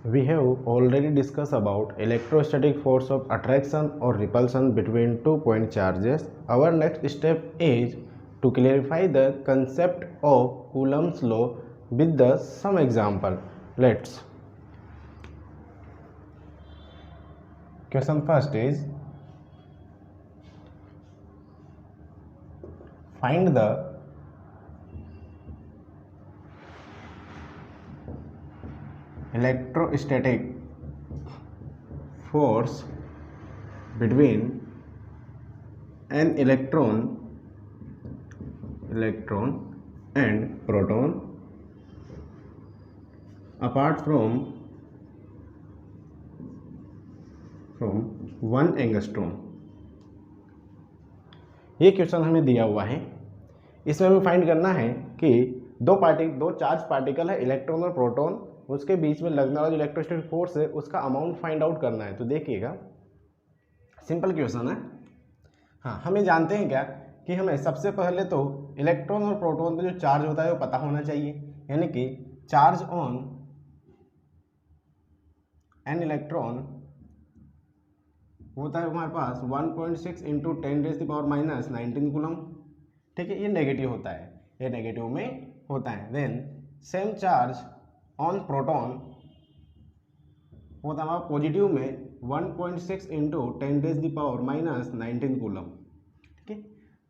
We have already discussed about electrostatic force of attraction or repulsion between two point charges. Our next step is to clarify the concept of Coulomb's law with some example. Let's. Question first is find the electrostatic force between an electron and proton apart from 1 angstrom. ये question हमें दिया हुआ है। इसमें हमें find करना है कि दो चार्ज पार्टिकल है इलेक्ट्रॉन और प्रोटॉन, उसके बीच में लगने वाला जो इलेक्ट्रोस्टैटिक फोर्स है उसका अमाउंट फाइंड आउट करना है। तो देखिएगा, सिंपल क्वेश्चन है। हाँ, हमें जानते हैं क्या कि हमें सबसे पहले तो इलेक्ट्रॉन और प्रोटॉन का जो चार्ज होता है वो पता होना चाहिए, यानी कि चार्ज ऑन एन इलेक्ट्रॉन होता है हमारे पास 1.6 इंटू 10⁻⁻⁹ कूलम। ठीक है, ये नेगेटिव होता है, ये नेगेटिव में होता है। Then same charge on proton होता है हमारा पॉजिटिव में 1.6 इंटू 10⁻⁻⁹ कूलम। ठीक है,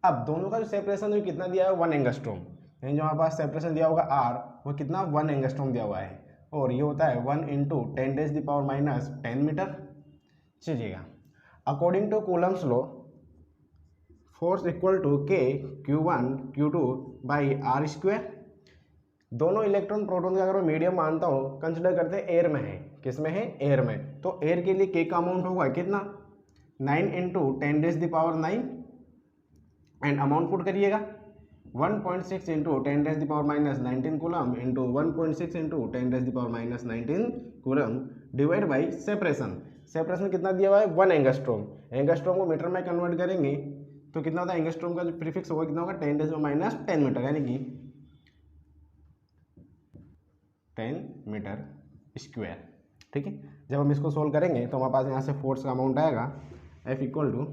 अब दोनों का जो सेपरेशन है कितना दिया है 1 एंगस्ट्रॉम, यानी जो हमारे पास सेपरेशन दिया होगा आर वो कितना 1 एंगस्ट्रॉम दिया हुआ है, और ये होता है 1 इंटू 10⁻⁻10 मीटर। चलिएगा, according to Coulomb's law force equal to k Q1 Q2 by r square. दोनों इलेक्ट्रॉन प्रोटॉन का अगर मैं मीडियम मानता हूँ, कंसिडर करते हैं एयर में है, किस में है एयर में, तो एयर के लिए के का अमाउंट होगा कितना 9 इंटू 10⁻⁹ एंड अमाउंट पुट करिएगा 1.6 into 10⁻⁻⁹ coulomb into 1.6 into 10⁻⁻⁹ coulomb divide by separation. Separation कितना दिया हुआ है 1 एंगस्ट्रॉम। एंगस्ट्रॉम को मीटर में कन्वर्ट करेंगे तो कितना होता है, एंगस्ट्रॉम का जो प्रीफिक्स होगा कितना होगा 10⁻⁻10 मीटर, यानी कि 10 मीटर स्क्वायर। ठीक है, जब हम इसको सोल्व करेंगे तो हमारे पास यहाँ से फोर्स का अमाउंट आएगा F equal to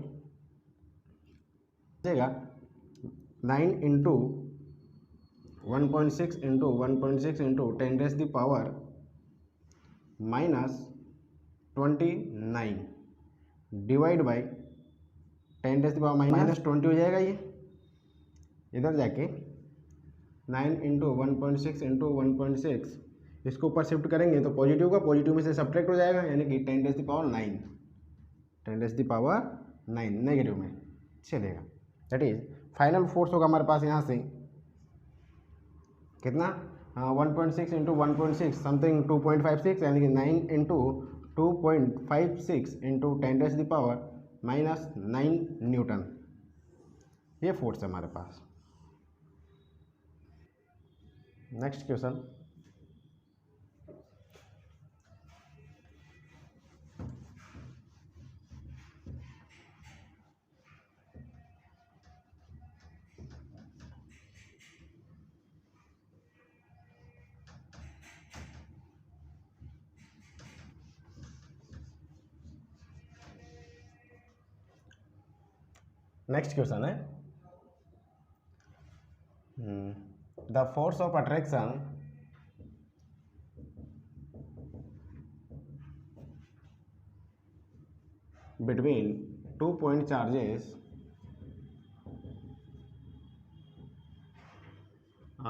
9 into 1.6 into 1.6 into 10⁻⁻29 divide by 10⁻⁻20 हो जाएगा। ये इधर जाके 9 इंटू 1.6 इंटू 1.6 इसको ऊपर शिफ्ट करेंगे तो पॉजिटिव का पॉजिटिव में से सब्ट्रैक्ट हो जाएगा, यानी कि 10⁻9 नेगेटिव में चलेगा। दैट इज फाइनल फोर्स होगा हमारे पास यहाँ से कितना 1.6 इंटू 1.6 समथिंग 2.56, यानी कि 9 इंटू 2.56 इंटू 10⁻⁻9 न्यूटन। ये फोर्स है हमारे पास। नेक्स्ट क्वेश्चन, नेक्स्ट क्वेश्चन है the force of attraction between 2 point charges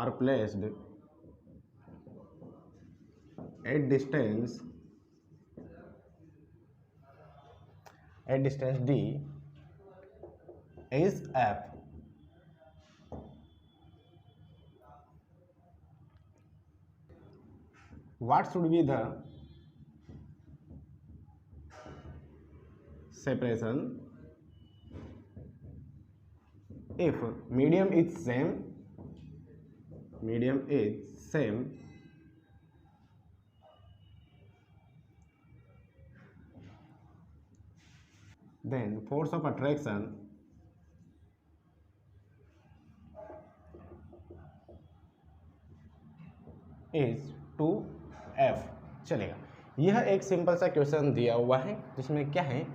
are placed at distance d is F. What should be the separation if medium is same then force of attraction is 2F। चलेगा, यह एक simple सा question दिया हुआ है जिसमें क्या है,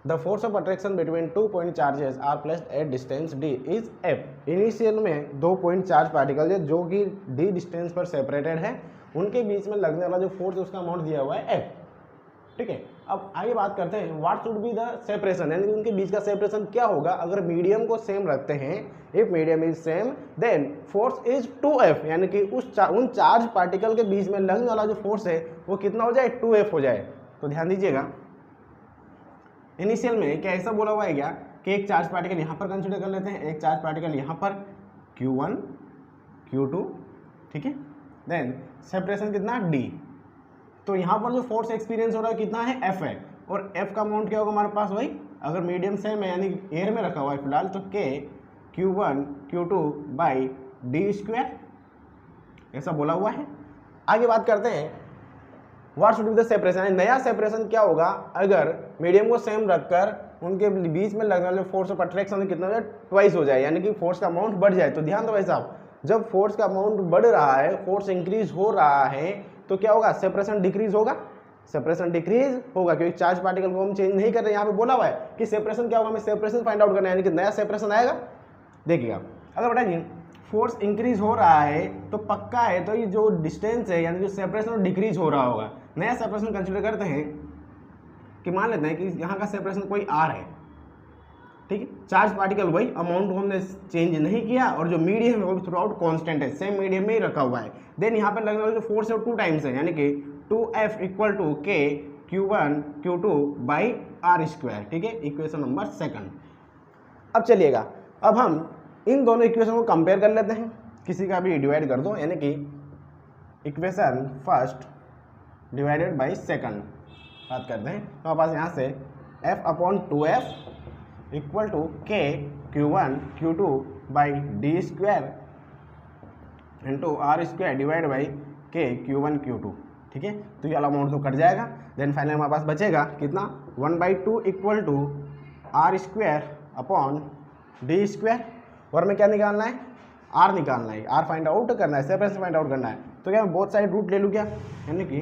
the force of attraction between 2 point charges are placed at distance d is f. Initial में 2 पॉइंट चार्ज पार्टिकल है जो कि डी डिस्टेंस पर सेपरेटेड है, उनके बीच में लगने वाला जो फोर्स उसका अमाउंट दिया हुआ है एफ। ठीक है, अब आगे बात करते हैं what should be the separation, यानी कि उनके बीच का सेपरेशन क्या होगा अगर मीडियम को सेम रखते हैं। If medium is same then force is 2f, यानी कि उन चार्ज पार्टिकल के बीच में लगने वाला जो फोर्स है वो कितना हो जाए, 2f हो जाए। तो ध्यान दीजिएगा, इनिशियल में क्या ऐसा बोला हुआ है क्या कि एक चार्ज पार्टिकल यहाँ पर कंसिडर कर लेते हैं, एक चार्ज पार्टिकल यहाँ पर Q1 Q2, ठीक है, देन सेपरेशन कितना d। तो यहाँ पर जो फोर्स एक्सपीरियंस हो रहा है कितना है, F है, और F का अमाउंट क्या होगा हमारे पास, वही अगर मीडियम सेम है यानी एयर में रखा हुआ है फिलहाल तो K Q1 Q2 by d square, ऐसा बोला हुआ है। आगे बात करते हैं what should be the separation, नया सेपरेशन क्या होगा अगर मीडियम को सेम रखकर उनके बीच में लगने वाले फोर्स ऑफ अट्रैक्शन कितना हो जाए, ट्वाइस हो जाए, यानी कि फोर्स का अमाउंट बढ़ जाए। तो ध्यान दो भाई साहब, जब फोर्स का अमाउंट बढ़ रहा है, फोर्स इंक्रीज हो रहा है, तो क्या होगा, सेपरेशन डिक्रीज होगा, सेपरेशन डिक्रीज होगा क्योंकि चार्ज पार्टिकल को हम चेंज नहीं कर रहे। यहाँ पे बोला हुआ है कि सेपरेशन क्या होगा, हमें सेपरेशन फाइंड आउट करना है, यानी कि नया सेपरेशन आएगा। देखिएगा अगर बेटा जी फोर्स इंक्रीज हो रहा है तो पक्का है तो ये जो डिस्टेंस है यानी जो सेपरेशन डिक्रीज हो रहा होगा। नया सेपरेशन कंसीडर करते हैं कि मान लेते हैं कि यहाँ का सेपरेशन कोई आर है, ठीक है, चार्ज पार्टिकल वही, अमाउंट को हमने चेंज नहीं किया और जो मीडियम है वो भी थ्रू आउट कॉन्स्टेंट है, सेम मीडियम में ही रखा हुआ है। देन यहाँ पर लगने वाला जो फोर्स है वो 2 टाइम्स है, यानी कि 2F equal to K Q1 Q2 by r square, ठीक है, इक्वेशन नंबर 2। अब चलिएगा, अब हम इन दोनों इक्वेशन को कंपेयर कर लेते हैं, किसी का भी डिवाइड कर दो, यानी कि equation first divided by second बात करते हैं। तो हमारे पास यहाँ से F upon 2F equal to K Q1 Q2 by d square into r square divide by K Q1 Q2, ठीक है। तो ये वाला अमाउंट तो कट जाएगा, देन फाइनल हमारे पास बचेगा कितना, 1/2 equal to r square upon d square, और हमें क्या निकालना है, आर निकालना है, आर फाइंड आउट करना है, सेपरेशन फाइंड आउट करना है। तो क्या मैं बोथ साइड रूट ले लूँ क्या, यानी कि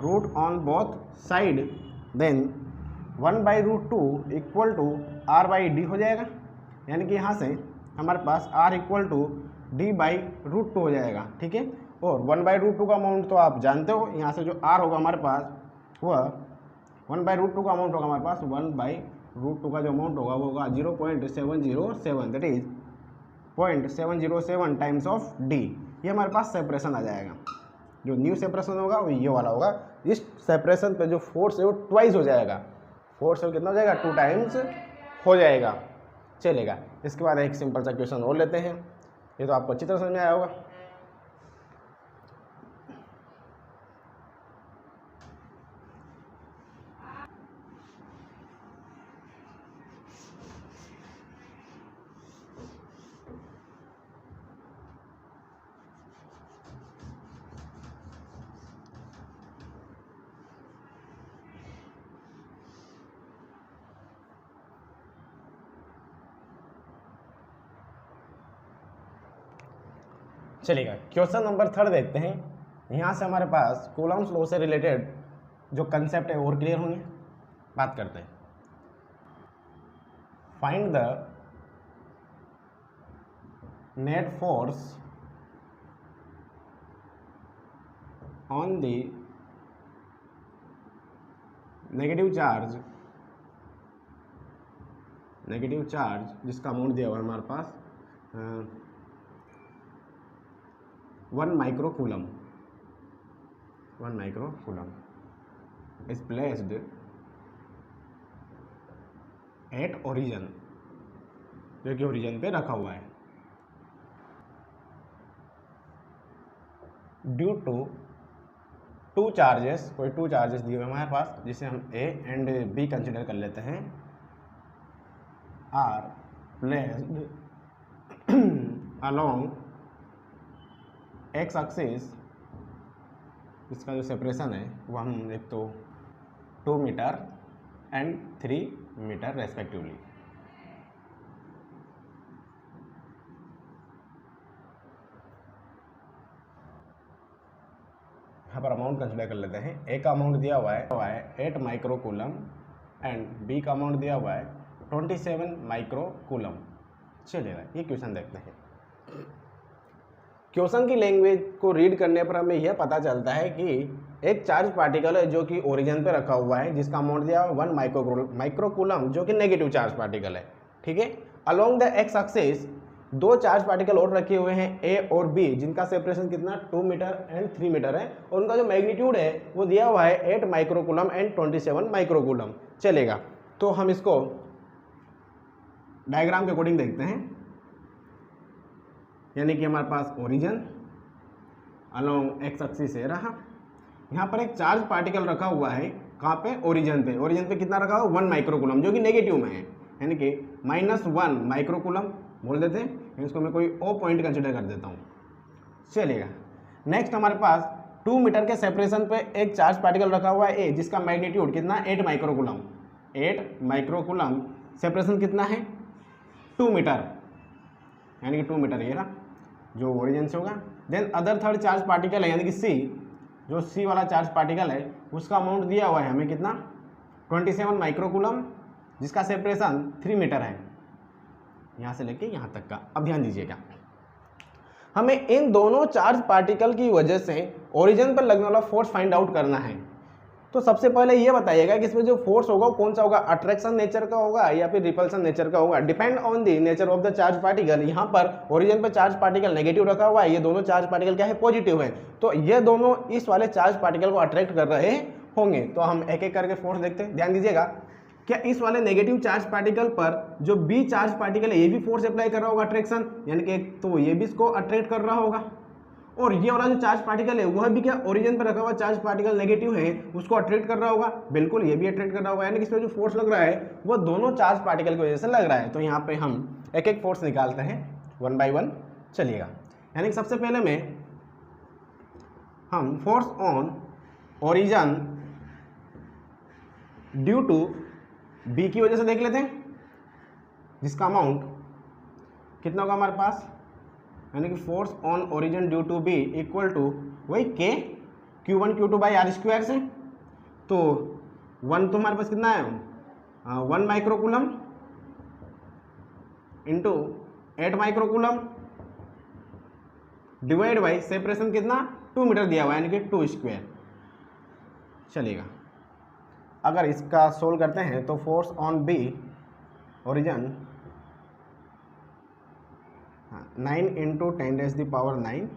root on both side, then 1/√2 equal to r by d हो जाएगा, यानी कि यहाँ से हमारे पास आर इक्वल टू d/√2 हो जाएगा, ठीक है। और 1/√2 का अमाउंट तो आप जानते हो, यहाँ से जो आर होगा हमारे पास वह 1/√2 का अमाउंट होगा हमारे पास, 1/√2 का जो अमाउंट होगा वो होगा 0.707, that is 0.707 times of D. ये हमारे पास सेपरेशन आ जाएगा। जो न्यू सेपरेशन होगा वो ये वाला होगा, इस सेपरेशन पे जो फोर्स है वो ट्वाइस हो जाएगा, फोर्स है वो कितना हो जाएगा, 2 टाइम्स हो जाएगा, चलेगा। इसके बाद एक सिंपल सा क्वेश्चन और लेते हैं, ये तो आपको अच्छी तरह समझ में आया होगा। चलिएगा क्वेश्चन नंबर 3 देखते हैं। यहाँ से हमारे पास कूलम्ब्स लॉ से रिलेटेड जो कंसेप्ट है और क्लियर होंगे। बात करते हैं, find the net force on the negative charge जिसका अमाउंट दिया हुआ है हमारे पास 1 microcoulomb is placed at origin, जो कि ओरिजिन पे रखा हुआ है, ड्यू टू 2 चार्जेस, कोई 2 चार्जेस दिए हुए हमारे पास जिसे हम A एंड B कंसिडर कर लेते हैं, r placed along x axis, इसका जो सेपरेशन है वो हम एक तो 2 मीटर एंड 3 मीटर रेस्पेक्टिवली। यहाँ पर अमाउंट कंसिडर कर लेते हैं। ए का अमाउंट दिया हुआ है 8 माइक्रो कूलम एंड बी का अमाउंट दिया हुआ है 27 माइक्रो कूलम। चलिएगा ये क्वेश्चन देखते हैं। क्वेश्चन की लैंग्वेज को रीड करने पर हमें यह पता चलता है कि एक चार्ज पार्टिकल है जो कि ओरिजिन पे रखा हुआ है, जिसका अमाउंट दिया हुआ 1 माइक्रो कूलम, जो कि नेगेटिव चार्ज पार्टिकल है। ठीक है, along the x axis 2 charge particle और रखे हुए हैं ए और बी, जिनका सेपरेशन कितना 2 मीटर एंड 3 मीटर है, और उनका जो मैग्नीट्यूड है वो दिया हुआ है 8 micro coulomb and 27 micro coulomb. चलेगा, तो हम इसको डायग्राम के अकॉर्डिंग देखते हैं। यानी कि हमारे पास ओरिजिन अलोंग एक्स एक्सिस है रहा, यहाँ पर एक चार्ज पार्टिकल रखा हुआ है, कहाँ पे, ओरिजिन पे। ओरिजिन पे कितना रखा हुआ 1 माइक्रो कूलम, जो कि नेगेटिव में है, यानी कि -1 माइक्रो कूलम बोल देते हैं। इसको मैं कोई ओ पॉइंट कंसिडर कर देता हूँ। चलिएगा, नेक्स्ट हमारे पास 2 मीटर के सेपरेशन पे एक चार्ज पार्टिकल रखा हुआ है ए, जिसका मैग्नीट्यूड कितना 8 micro coulomb. 8 micro coulomb, separation कितना है 2 मीटर, यानी कि 2 मीटर ये रहा जो ओरिजिन से होगा। Then other third charge particle है, यानी कि सी, जो सी वाला चार्ज पार्टिकल है उसका अमाउंट दिया हुआ है हमें कितना 27 माइक्रो कूलम, जिसका सेपरेशन 3 मीटर है, यहाँ से लेके यहाँ तक का। अब ध्यान दीजिएगा, हमें इन दोनों चार्ज पार्टिकल की वजह से ओरिजिन पर लगने वाला फोर्स फाइंड आउट करना है। तो सबसे पहले ये बताइएगा कि इसमें जो फोर्स होगा वो कौन सा होगा, अट्रैक्शन नेचर का होगा या फिर रिपल्सन नेचर का होगा। Depend on the nature of the charge particle. यहाँ पर ओरिजिन पर चार्ज पार्टिकल नेगेटिव रखा हुआ है, ये दोनों चार्ज पार्टिकल क्या है, पॉजिटिव है, तो ये दोनों इस वाले चार्ज पार्टिकल को अट्रैक्ट कर रहे होंगे। तो हम एक एक करके फोर्स देखते हैं। ध्यान दीजिएगा, क्या इस वाले नेगेटिव चार्ज पार्टिकल पर जो बी चार्ज पार्टिकल है ये भी फोर्स अप्लाई कर रहा होगा अट्रैक्शन, यानी कि तो ये भी इसको अट्रैक्ट कर रहा होगा, और ये वाला जो चार्ज पार्टिकल है वह भी क्या ओरिजिन पर रखा हुआ चार्ज पार्टिकल नेगेटिव है उसको अट्रैक्ट कर रहा होगा, बिल्कुल ये भी अट्रैक्ट कर रहा होगा, यानी कि इसमें जो फोर्स लग रहा है वो दोनों चार्ज पार्टिकल की वजह से लग रहा है। तो यहाँ पे हम एक एक फोर्स निकालते हैं 1 बाय 1। चलिएगा, यानी कि सबसे पहले में हम force on origin due to b की वजह से देख लेते हैं, जिसका अमाउंट कितना होगा हमारे पास, यानी कि force on origin due to b equal to वही k Q1 Q2 by r square से। तो 1 तो हमारे पास कितना है 1 micro coulomb into 8 micro coulomb divide by separation कितना 2 मीटर दिया हुआ है, यानी कि 2 स्क्वायर। चलिएगा, अगर इसका सोल्व करते हैं तो force on b origin 9 into 10⁻⁹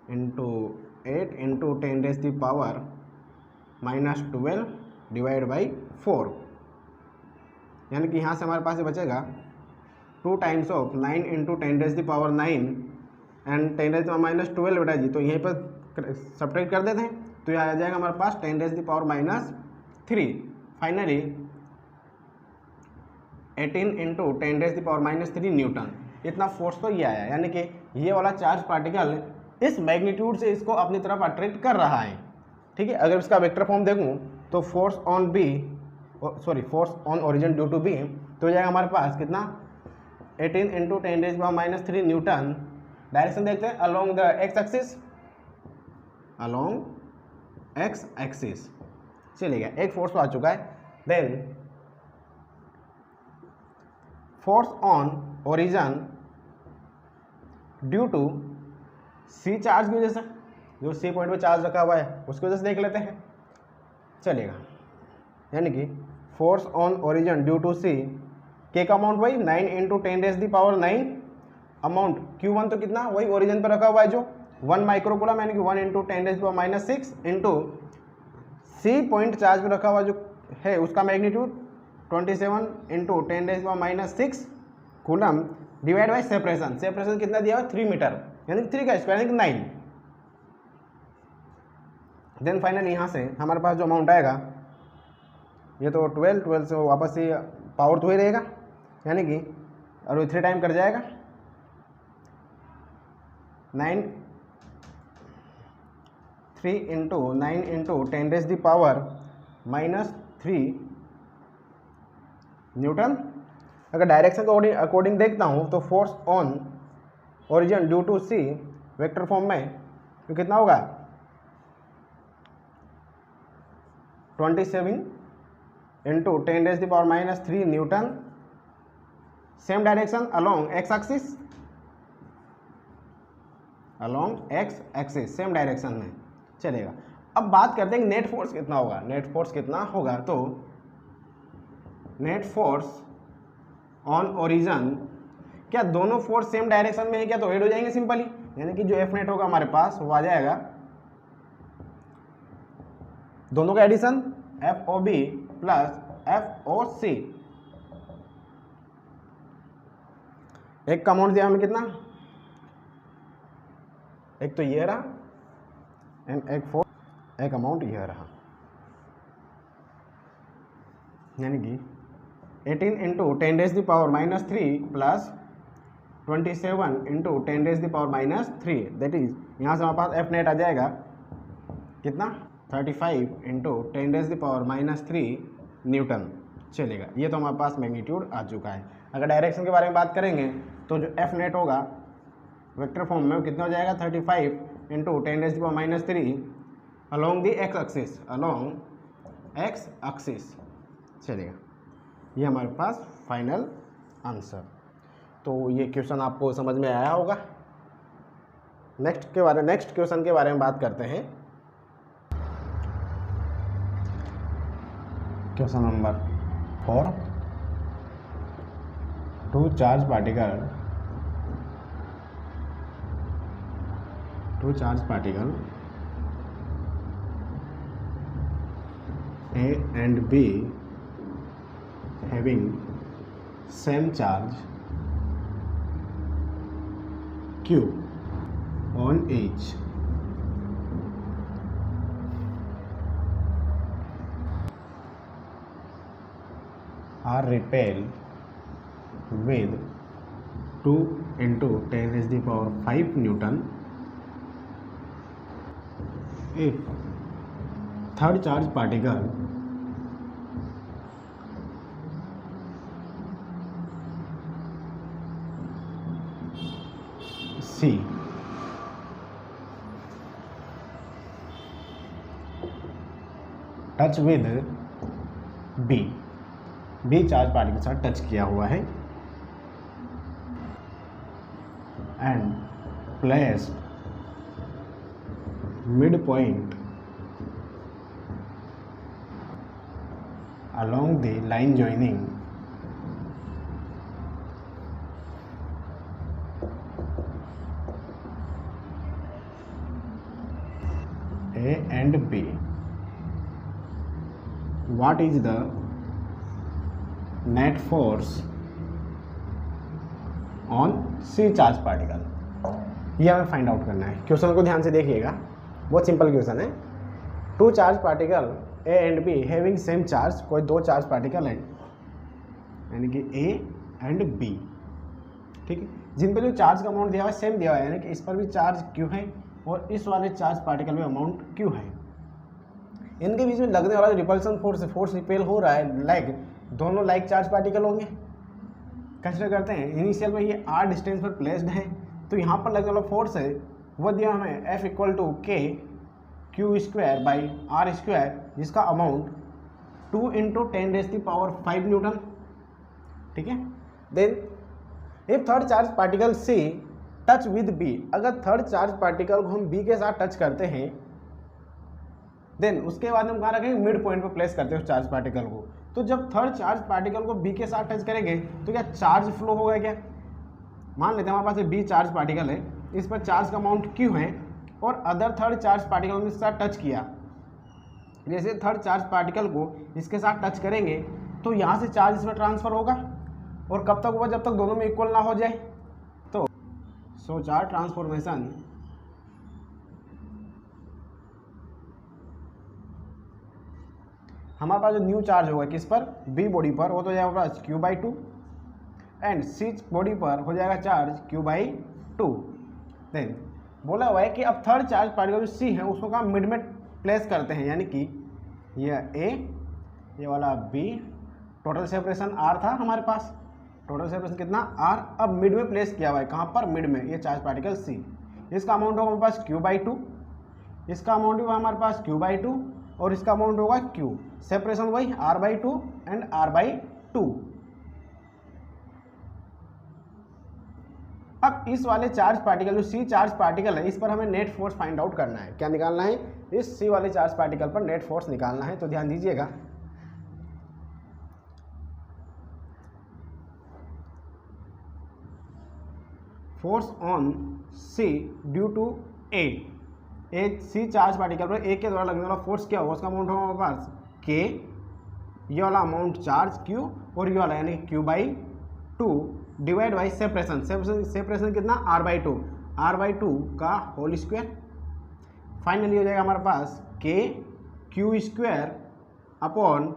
into 8 into 10⁻⁻12 divide by 4, यानी कि यहाँ से हमारे पास ये बचेगा 2 टाइम्स ऑफ 9 इंटू 10⁻⁹ एंड 10⁻⁻12 बेटा जी, तो यहीं पर सब्ट्रैक्ट कर देते हैं, तो यह आ जाएगा हमारे पास 10⁻³ फाइनली 18 इंटू 10⁻³ न्यूटन। इतना फोर्स तो ये आया, यानी कि ये वाला चार्ज पार्टिकल इस मैग्नीट्यूड से इसको अपनी तरफ अट्रैक्ट कर रहा है। ठीक है, अगर इसका वेक्टर फॉर्म देखूं तो force on b force on origin due to b तो हो जाएगा हमारे पास कितना 18 इंटू 10⁻³ न्यूटन। डायरेक्शन देखते हैं along the x axis, along x axis. चलिएगा, एक फोर्स तो आ चुका है। Then force on origin due to c charge की वजह से, जो सी पॉइंट पे चार्ज रखा हुआ है उसकी वजह से देख लेते हैं। चलेगा, यानी कि force on origin due to C, के का अमाउंट वही 9 इंटू 10⁻⁹, अमाउंट Q1 तो कितना वही ओरिजिन पर रखा हुआ है जो 1 माइक्रो कूलम, यानी कि 1 into 10⁻⁻6 into c point charge में रखा हुआ जो है उसका magnitude 27 into 10⁻⁻6 coulomb divide by separation. Separation कितना दिया हुआ 3 मीटर, यानी 3 का स्क्वायर यानी कि 9। देन फाइनली यहाँ से हमारे पास जो अमाउंट आएगा ये तो 12 से वापस से पावर तो ही रहेगा, यानी कि और वो 3 टाइम कर जाएगा 3 इंटू 9 इंटू 10⁻³ न्यूटन। अगर डायरेक्शन के अकॉर्डिंग देखता हूँ तो force on origin due to c vector form में तो कितना होगा 27 into 10⁻³ newton, same direction along x axis, along x axis same direction में चलेगा। अब बात करते हैं नेट फोर्स कितना होगा। नेट फोर्स कितना होगा, तो नेट फोर्स ऑन ओरिजिन, क्या दोनों फोर्स सेम डायरेक्शन में है क्या, तो ऐड हो जाएंगे सिंपली, यानी कि जो एफ नेट होगा हमारे पास वो आ जाएगा दोनों का addition F O B plus F O C. एक का अमाउंट दिया हमें कितना, एक तो ये रहा एंड एक अमाउंट यह रहा, यानी कि 18 into 10⁻³ plus 27 into 10⁻³ that is, यहाँ से हमारे पास एफ नेट आ जाएगा कितना 35 इंटू 10⁻³ न्यूटन चलेगा। ये तो हमारे पास मैग्नीट्यूड आ चुका है। अगर डायरेक्शन के बारे में बात करेंगे तो जो एफ नेट होगा वेक्टर फॉर्म में वो कितना हो जाएगा 35 into 10⁻³ along the x axis, along x axis चलेगा। ये हमारे पास फाइनल आंसर। तो ये क्वेश्चन आपको समझ में आया होगा। नेक्स्ट क्वेश्चन के बारे में बात करते हैं। Question number 4, two charge particle A and B having same charge Q on each are repelled with 2 into 10⁵ Newton if third charge particle C touch with B charge particle के साथ touch किया हुआ है and placed mid point along the line joining A and B. What is the net force on C charge particle? ये हमें find out करना है। Question को ध्यान से देखिएगा, बहुत सिंपल क्वेश्चन है। Two charge particle a and b having same charge, कोई दो चार्ज पार्टिकल हैं यानी कि ए एंड बी, ठीक है, जिन पे जो चार्ज का अमाउंट दिया हुआ है सेम दिया हुआ है, यानी कि इस पर भी चार्ज क्यू है और इस वाले चार्ज पार्टिकल में अमाउंट क्यू है। इनके बीच में लगने वाला जो रिपल्सन फोर्स रिपेल हो रहा है लाइक, दोनों लाइक चार्ज पार्टिकल होंगे। कंसिडर करते हैं इनिशियल में ये आर डिस्टेंस पर प्लेस्ड है, तो यहाँ पर लगने वाला फोर्स है वो दिया हमें एफ इक्वल टू के Q² बाई R², जिसका अमाउंट 2 इंटू 10⁵ न्यूटन, ठीक है। Then if third charge particle C touch with B, अगर थर्ड चार्ज पार्टिकल को हम B के साथ टच करते हैं देन उसके बाद हम कहाँ रखेंगे, मिड पॉइंट पर प्लेस करते हैं उस चार्ज पार्टिकल को। तो जब थर्ड चार्ज पार्टिकल को B के साथ टच करेंगे तो क्या चार्ज फ्लो होगा क्या। मान लेते हैं हमारे पास B चार्ज पार्टिकल है, इस पर चार्ज का अमाउंट Q है और अदर थर्ड चार्ज पार्टिकल में इसके साथ टच किया, जैसे थर्ड चार्ज पार्टिकल को इसके साथ टच करेंगे तो यहाँ से चार्ज इसमें ट्रांसफर होगा, और कब तक होगा, जब तक दोनों में इक्वल ना हो जाए। तो सो चार्ज ट्रांसफॉर्मेशन हमारे पास जो न्यू चार्ज होगा किस पर, बी बॉडी पर, वो तो जाएगा हमारे पास Q/2 एंड सी बॉडी पर हो जाएगा चार्ज Q/2। देन बोला हुआ है कि अब थर्ड चार्ज पार्टिकल जो सी है उसको हम मिड में प्लेस करते हैं, यानी कि ये ए, ये वाला बी, टोटल सेपरेशन आर था हमारे पास, टोटल सेपरेशन कितना आर, अब मिड में प्लेस किया हुआ है, कहाँ पर, मिड में, ये चार्ज पार्टिकल सी। इसका अमाउंट होगा हमारे पास Q/2, इसका अमाउंट भी हमारे पास Q/2 और इसका अमाउंट होगा क्यू। सेपरेशन वही r/2 एंड r/2। अब इस वाले चार्ज पार्टिकल जो सी चार्ज पार्टिकल है, इस पर हमें नेट फोर्स फाइंड आउट करना है। क्या निकालना है? इस सी वाले चार्ज पार्टिकल पर नेट फोर्स निकालना है। तो ध्यान दीजिएगा, force on c due to a, c charge particle पर ए के द्वारा लगने वाला फोर्स क्या होगा, उसका अमाउंट होगा हमारे पास के, ये वाला अमाउंट चार्ज क्यू, और ये वाला यानी q/2 divide by separation. Separation कितना? r/2, r/2 का होल स्क्वायर। फाइनली हो जाएगा हमारे पास k q² अपॉन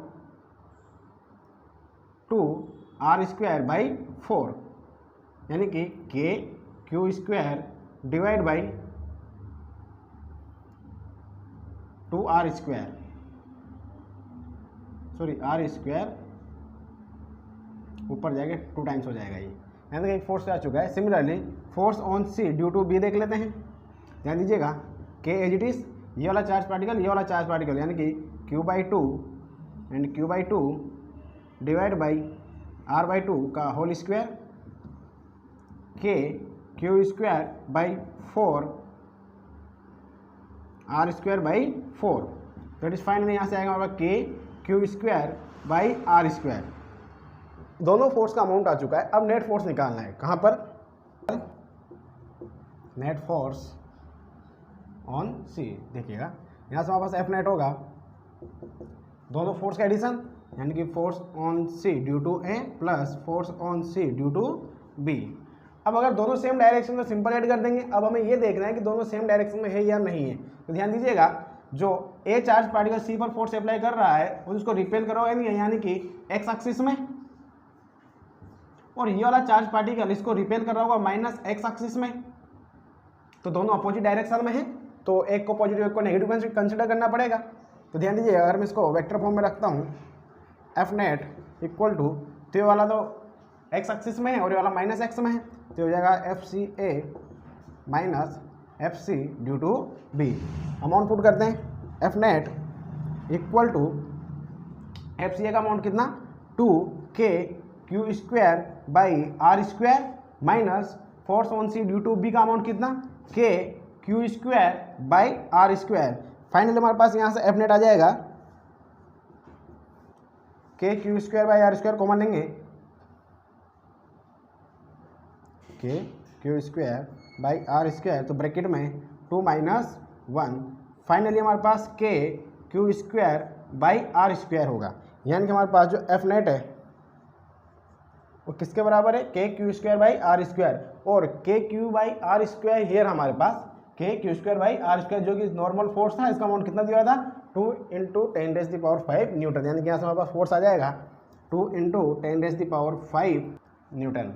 2r²/4, यानी कि k q² divide by 2r², sorry r² ऊपर जाएगा 2 टाइम्स हो जाएगा ये, यानी कि एक फोर्स आ चुका है। Similarly force on c due to b देख लेते हैं। ध्यान दीजिएगा, के एज इट इज, ये वाला चार्ज पार्टिकल, ये वाला चार्ज पार्टिकल, यानी कि q/2 and q/2 divide by r/2 का होल स्क्वायर, के q²/4 r²/4। That is fine में यहाँ से आएगा हमारा के q²/r²। दोनों फोर्स का अमाउंट आ चुका है। अब नेट फोर्स निकालना है। कहाँ पर? नेट फोर्स ऑन सी। देखिएगा, यहाँ से हमारे पास F नेट होगा, दोनों फोर्स का एडिशन, यानी कि force on c due to a plus force on c due to b. अब अगर दोनों सेम डायरेक्शन में सिंपल ऐड कर देंगे। अब हमें ये देखना है कि दोनों सेम डायरेक्शन में है या नहीं है। तो ध्यान दीजिएगा, जो ए चार्ज पार्टिकल सी पर फोर्स अप्लाई कर रहा है उसको रिपेल करोगे नहीं, यानी कि एक्स एक्सिस में, और ये वाला चार्ज पार्टिकल इसको रिपेल कर रहा होगा माइनस एक्स एक्सिस में। तो दोनों अपोजिट डायरेक्शन में है, तो एक को पॉजिटिव एक को नेगेटिव कंसिडर करना पड़ेगा। तो ध्यान दीजिए, अगर मैं इसको वेक्टर फॉर्म में रखता हूँ, एफ नेट इक्वल टू, तो ये वाला तो एक्स एक्सिस में है और ये वाला माइनस एक्स में है, तो हो जाएगा FCA minus FC due to B। Amount put करते हैं, F net equal to FCA का अमाउंट कितना? 2K q²/r² minus force on c due to B का अमाउंट कितना? K q²/r²। फाइनली हमारे पास यहाँ से F नेट आ जाएगा, K q²/r² कॉमन लेंगे, K q²/r², तो ब्रैकेट में 2 - 1। फाइनली हमारे पास K q²/r² होगा, यानी कि हमारे पास जो F नेट है वो किसके बराबर है? K q²/r², और K q/r² हियर हमारे पास K q²/r², जो कि नॉर्मल फोर्स था, इसका अमाउंट कितना दिया था? 2 × 10⁵ न्यूटन, यानी कि यहाँ से हमारे पास फोर्स आ जाएगा 2 × 10⁵ न्यूटन।